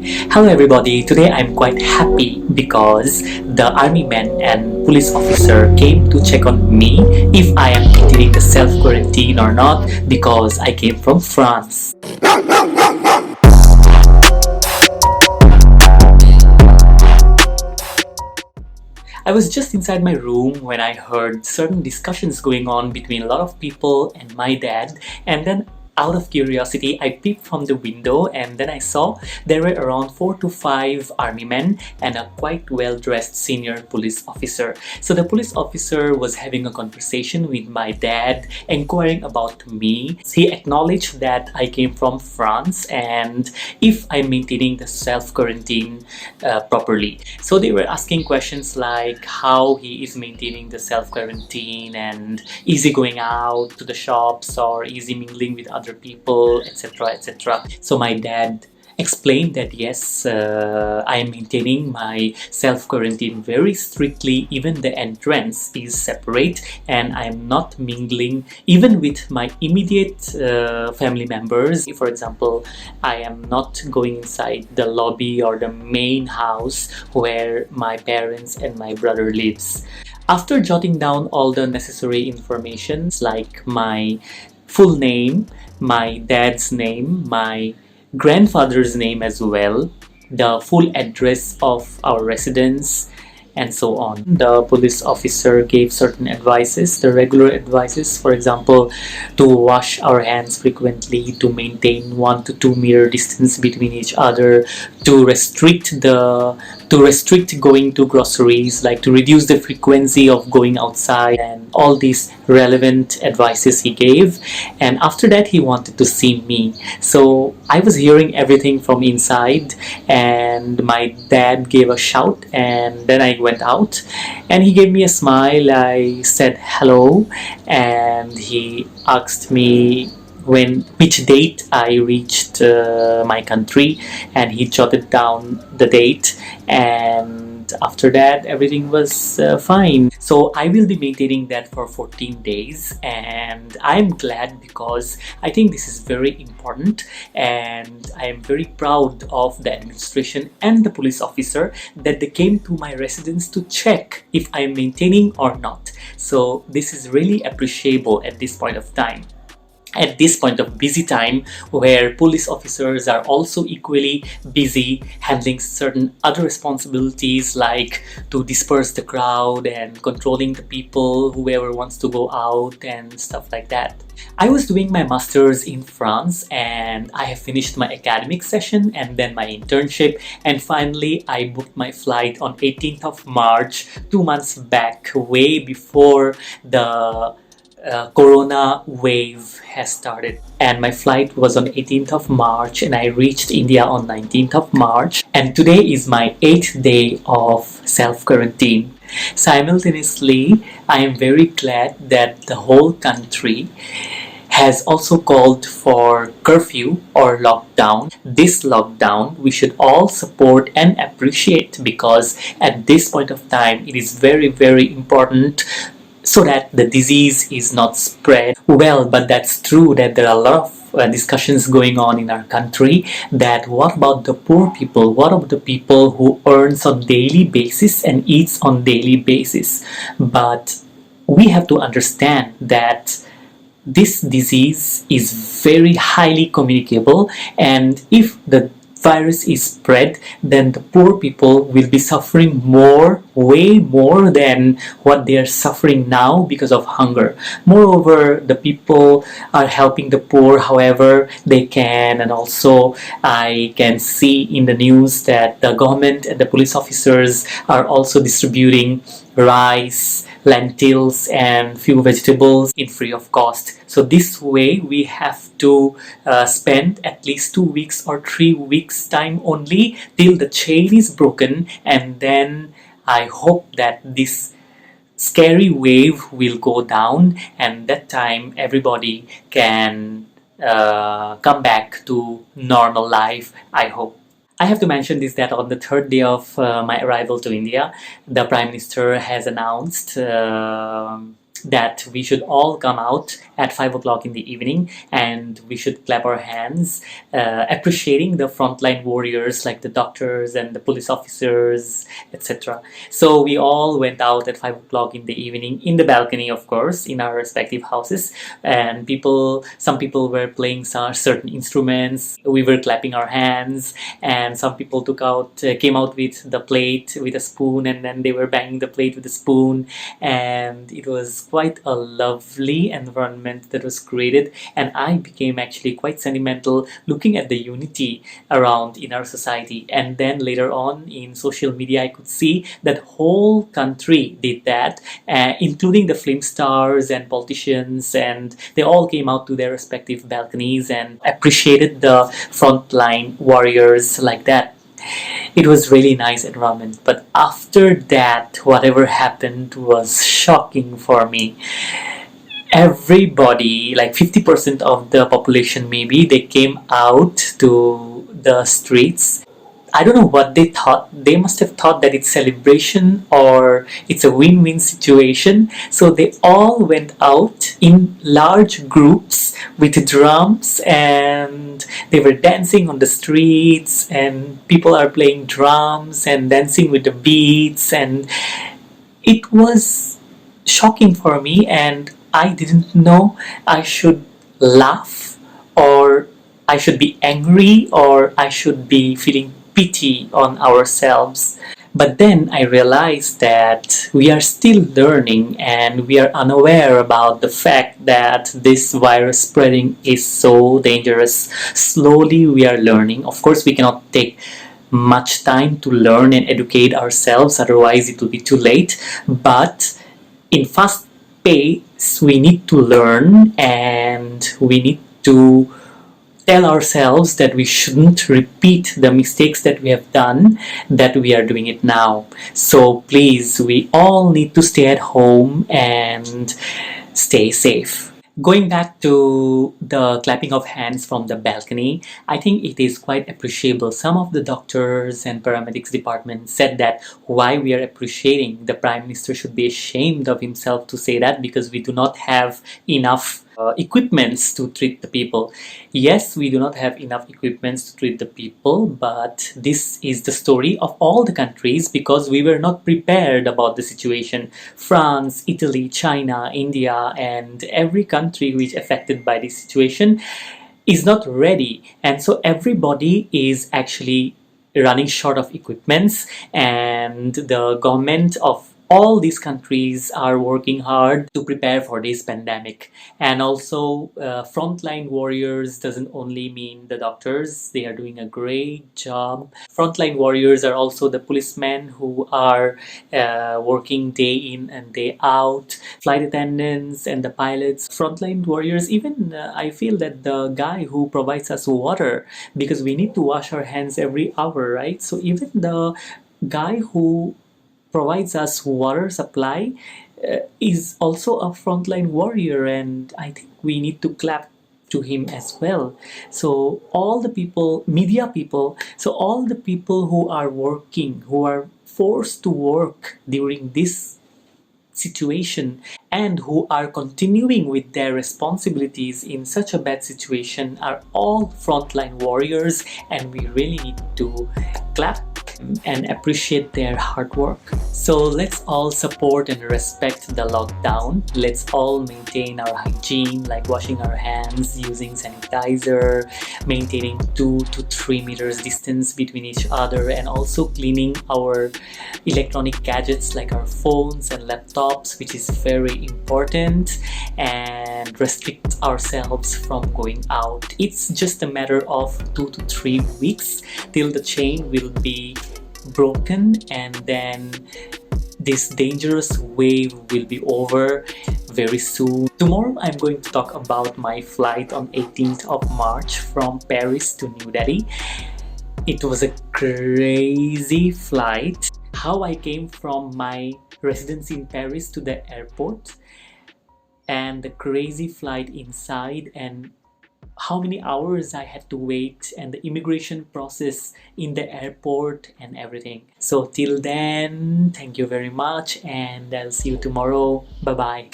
Hello everybody, today I'm quite happy because the army man and police officer came to check on me if I am maintaining the self-quarantine or not because I came from France. I was just inside my room when I heard certain discussions going on between a lot of people and my dad, and then out of curiosity, I peeped from the window and then I saw there were around 4 to 5 army men and a quite well-dressed senior police officer. So the police officer was having a conversation with my dad, inquiring about me. He acknowledged that I came from France and if I'm maintaining the self-quarantine properly. So they were asking questions like how he is maintaining the self-quarantine and is he going out to the shops or is he mingling with other people, etc., etc. So my dad explained that yes, I am maintaining my self-quarantine very strictly. Even the entrance is separate and I'm not mingling even with my immediate family members. For example, I am not going inside the lobby or the main house where my parents and my brother lives. After jotting down all the necessary informations like my full name, my dad's name, my grandfather's name as well, the full address of our residence, and so on. The police officer gave certain advices, the regular advices, for example, to wash our hands frequently, to maintain 1 to 2 meter distance between each other, to restrict going to groceries, like to reduce the frequency of going outside, and all these relevant advices he gave. And after that, he wanted to see me. So I was hearing everything from inside, and my dad gave a shout, and then I went out, and he gave me a smile. I said hello, and he asked me which date I reached my country, and he jotted down the date, and after that everything was fine. So I will be maintaining that for 14 days, and I'm glad because I think this is very important, and I am very proud of the administration and the police officer that they came to my residence to check if I am maintaining or not. So this is really appreciable at this point of time, at this point of busy time where police officers are also equally busy handling certain other responsibilities like to disperse the crowd and controlling the people, whoever wants to go out and stuff like that. I was doing my master's in France and I have finished my academic session and then my internship, and finally I booked my flight on 18th of March, 2 months back, way before the corona wave has started. And my flight was on 18th of March and I reached India on 19th of March, and today is my 8th day of self-quarantine. Simultaneously, I am very glad that the whole country has also called for curfew or lockdown. This lockdown we should all support and appreciate because at this point of time it is very, very important so that the disease is not spread. Well, but that's true that there are a lot of discussions going on in our country that what about the poor people? What about the people who earns on daily basis and eats on daily basis? But we have to understand that this disease is very highly communicable, and if the virus is spread, then the poor people will be suffering more, way more than what they are suffering now because of hunger. Moreover, the people are helping the poor however they can, and also I can see in the news that the government and the police officers are also distributing rice, lentils and few vegetables in free of cost. So this way we have to spend at least 2 weeks or 3 weeks time only till the chain is broken, and then I hope that this scary wave will go down, and that time everybody can come back to normal life, I hope. I have to mention this that on the third day of my arrival to India, the Prime Minister has announced that we should all come out at 5 o'clock in the evening and we should clap our hands, appreciating the frontline warriors like the doctors and the police officers, etc. So we all went out at 5 o'clock in the evening in the balcony, of course, in our respective houses, and some people were playing some certain instruments. We were clapping our hands, and some people came out with the plate with a spoon, and then they were banging the plate with a spoon, and it was quite a lovely environment that was created, and I became actually quite sentimental looking at the unity around in our society. And then later on in social media I could see that whole country did that, including the film stars and politicians, and they all came out to their respective balconies and appreciated the frontline warriors like that. It was really nice environment, but after that whatever happened was shocking for me. Everybody, like 50% of the population maybe, they came out to the streets. I don't know what they thought. They must have thought that it's celebration or it's a win-win situation. So they all went out in large groups with drums, and they were dancing on the streets, and people are playing drums and dancing with the beats, and it was shocking for me, and I didn't know I should laugh or I should be angry or I should be feeling pity on ourselves. But then I realized that we are still learning and we are unaware about the fact that this virus spreading is so dangerous. Slowly we are learning. Of course, we cannot take much time to learn and educate ourselves, otherwise it will be too late. But in fast pace, we need to learn and we need to tell ourselves that we shouldn't repeat the mistakes that we have done, that we are doing it now. So please, we all need to stay at home and stay safe. Going back to the clapping of hands from the balcony, I think it is quite appreciable. Some of the doctors and paramedics department said that why we are appreciating, the Prime Minister should be ashamed of himself to say that, because we do not have enough equipments to treat the people. Yes, we do not have enough equipments to treat the people, but this is the story of all the countries because we were not prepared about the situation. France, Italy, China, India, and every country which affected by this situation is not ready, and so everybody is actually running short of equipments, and the government of all these countries are working hard to prepare for this pandemic. And also frontline warriors doesn't only mean the doctors, they are doing a great job. Frontline warriors are also the policemen who are working day in and day out, flight attendants and the pilots. Frontline warriors, even I feel that the guy who provides us water, because we need to wash our hands every hour, right? So even the guy who provides us water supply is also a frontline warrior, and I think we need to clap to him as well. So all the people, media people, so all the people who are working, who are forced to work during this situation and who are continuing with their responsibilities in such a bad situation are all frontline warriors, and we really need to clap and appreciate their hard work. So let's all support and respect the lockdown. Let's all maintain our hygiene, like washing our hands, using sanitizer, maintaining 2 to 3 meters distance between each other, and also cleaning our electronic gadgets like our phones and laptops, which is very important, and restrict ourselves from going out. It's just a matter of 2 to 3 weeks till the chain will be broken, and then this dangerous wave will be over very soon. Tomorrow I'm going to talk about my flight on 18th of March from Paris to New Delhi. It was a crazy flight. How I came from my residence in Paris to the airport, and the crazy flight inside, and how many hours I had to wait and the immigration process in the airport and everything. So till then, thank you very much and I'll see you tomorrow. Bye bye.